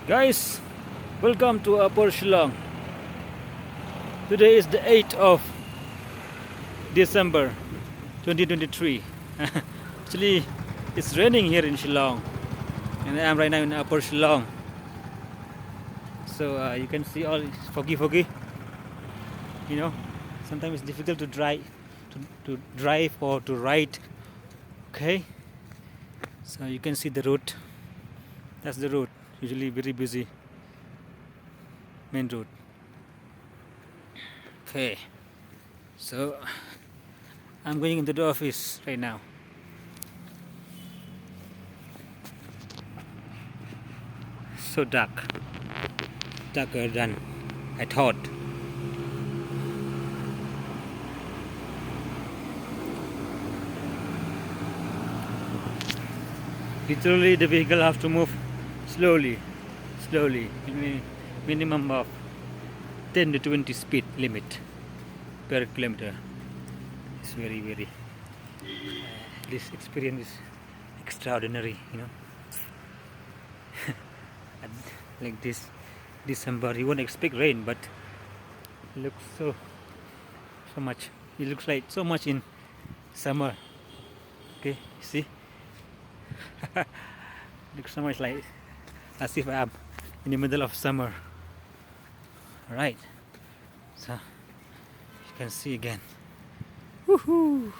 Guys, welcome to Upper Shillong. Today is the 8th of December 2023. Actually, it's raining here in Shillong, and I am right now in Upper Shillong. So you can see all foggy. You know, sometimes it's difficult to drive or to ride. Okay, so you can see the road. That's the road. Usually very busy main road. Okay, so I'm going into the office right now. So darker than I thought. Literally the vehicle have to move slowly, minimum of 10 to 20 speed limit per kilometer. It's very this experience is extraordinary, you know. And like this December, you won't expect rain, but it looks so much. It looks like so much in summer. Okay, see, looks so much like as if I'm in the middle of summer. All right, so you can see again. Woohoo!